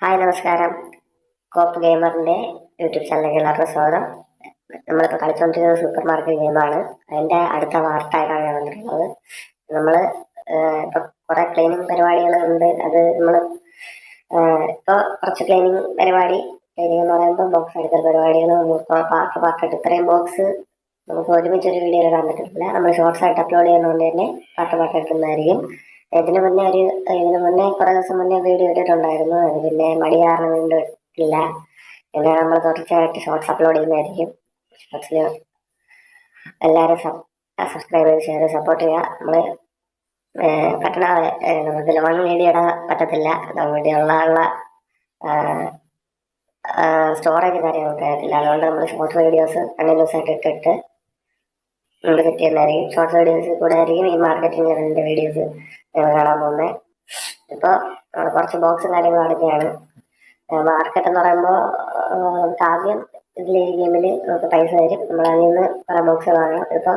Hi നമസ്കാരം. കോപ്പ് ഗെയിമറിൻ്റെ YouTube ചാനലിലേക്ക് എല്ലാവർക്കും സ്വാഗതം. നമ്മളിപ്പോൾ കളിച്ചുകൊണ്ടിരിക്കുന്നത് സൂപ്പർ മാർക്കറ്റ് ഗെയിമാണ്. അതിൻ്റെ അടുത്ത വാർത്തയായിട്ടാണ് ഞാൻ വന്നിട്ടുള്ളത്. നമ്മൾ ഇപ്പോൾ കുറേ ക്ലീനിങ് പരിപാടികളുണ്ട്. അത് നമ്മൾ ഇപ്പോൾ കുറച്ച് ക്ലീനിങ് എന്ന് പറയുമ്പോൾ ബോക്സ് എടുക്കുന്ന പരിപാടികൾ പാർട്ടായിട്ട് ഇത്രയും ബോക്സ് നമുക്ക് ഒരുമിച്ചൊരു വീഡിയോ ഇടാൻ പറ്റത്തില്ല. നമ്മൾ ഷോർട്സ് ആയിട്ട് അപ്ലോഡ് ചെയ്യുന്നതുകൊണ്ട് തന്നെ പാർട്ട് എടുക്കുന്നതായിരിക്കും. ഇതിന് മുന്നേ കുറേ ദിവസം മുന്നേ വീഡിയോ ഇട്ടിട്ടുണ്ടായിരുന്നു. അത് പിന്നെ മടി കാരണം വീണ്ടും ഇട്ടില്ല. പിന്നെ നമ്മൾ തുടർച്ചയായിട്ട് ഷോർട്സ് അപ്ലോഡ് ചെയ്യുന്നതായിരിക്കും. ഷോർട്സിൽ എല്ലാവരും സബ്സ്ക്രൈബ് ചെയ്ത് ഷെയർ സപ്പോർട്ട് ചെയ്യുക. നമ്മൾ പറ്റണ നമുക്കിൽ വൺ വീഡിയോ ഇടാൻ പറ്റത്തില്ല. വീഡിയോ ഉള്ള സ്റ്റോറേജ് കാര്യങ്ങളൊക്കെ ആയിട്ടില്ല. അതുകൊണ്ട് നമ്മൾ ഷോർട്ട് വീഡിയോസ് കണ്ടിന്യൂസ് ആയിട്ട് ഇട്ടിട്ട് നമ്മൾ സെറ്റ് ചെയ്യുന്നതായിരിക്കും. ഷോർട്ട് വീഡിയോസിൽ കൂടെ ആയിരിക്കും ഈ മാർക്കറ്റിംഗ് വീഡിയോസ് കാണാൻ പോകുന്നത്. ഇപ്പോൾ കുറച്ച് ബോക്സും കാര്യങ്ങളും അടക്കുകയാണ്. മാർക്കറ്റ് എന്ന് പറയുമ്പോൾ നമുക്ക് ആദ്യം ഈ ഗെയിമിൽ നമുക്ക് പൈസ തരും. നമ്മൾ അതിൽ നിന്ന് കുറേ ബോക്സ് വാങ്ങണം. ഇപ്പോൾ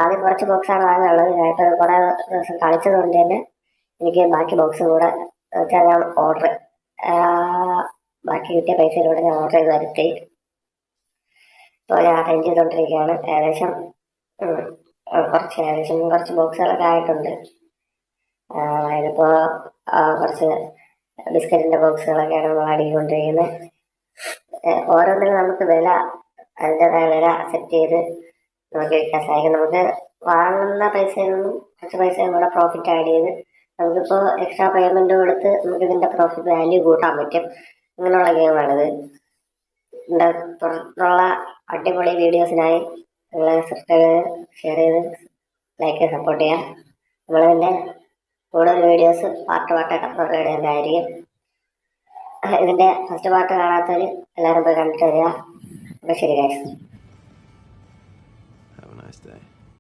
ആദ്യം കുറച്ച് ബോക്സാണ് വാങ്ങാനുള്ളത്. ഞാനിപ്പോൾ കുറേ ദിവസം കളിച്ചത് കൊണ്ട് തന്നെ എനിക്ക് ബാക്കി ബോക്സ് കൂടെ വെച്ചാൽ ഞാൻ ബാക്കി കിട്ടിയ പൈസയിലൂടെ ഞാൻ ഓർഡർ ചെയ്ത് വരുത്തി. ഇപ്പോൾ ഞാൻ അറേഞ്ച് ചെയ്തുകൊണ്ടിരിക്കുകയാണ്. ഏകദേശം കുറച്ച് ബോക്സുകളൊക്കെ ആയിട്ടുണ്ട്. ഇതിപ്പോൾ കുറച്ച് ബിസ്ക്കറ്റിൻ്റെ ബോക്സുകളൊക്കെയാണ് നമ്മൾ അടിക്കൊണ്ടിരിക്കുന്നത്. ഓരോന്നിനും നമുക്ക് അതിൻ്റെതായ വില സെറ്റ് ചെയ്ത് നമുക്ക് വിൽക്കാൻ സാധിക്കും. നമുക്ക് വാങ്ങുന്ന പൈസയിൽ നിന്നും കുറച്ച് പൈസയും കൂടെ പ്രോഫിറ്റ് ആഡ് ചെയ്ത് നമുക്കിപ്പോൾ എക്സ്ട്രാ പേയ്മെൻറ്റ് കൊടുത്ത് നമുക്ക് ഇതിൻ്റെ പ്രോഫിറ്റ് വാല്യൂ കൂട്ടാൻ പറ്റും. ഇങ്ങനെയുള്ള ഗെയിമാണിത്. ഇതിൻ്റെ തുടർന്നുള്ള അടിപൊളി വീഡിയോസിനായി നിങ്ങൾ സബ്സ്ക്രൈബ് ചെയ്ത് ഷെയർ ചെയ്ത് ലൈക്ക് ചെയ്ത് സപ്പോർട്ട് ചെയ്യാം. നമ്മളിതിൻ്റെ കൂടുതൽ വീഡിയോസ് പാർട്ടായിട്ട് അപ്ലോഡ് ചെയ്യുന്നതായിരിക്കും. ഇതിൻ്റെ ഫസ്റ്റ് പാർട്ട് കാണാത്തവർ എല്ലാവരും പോയി കണ്ടിട്ട് വരിക. അപ്പോൾ ശരി guys. Have a nice day.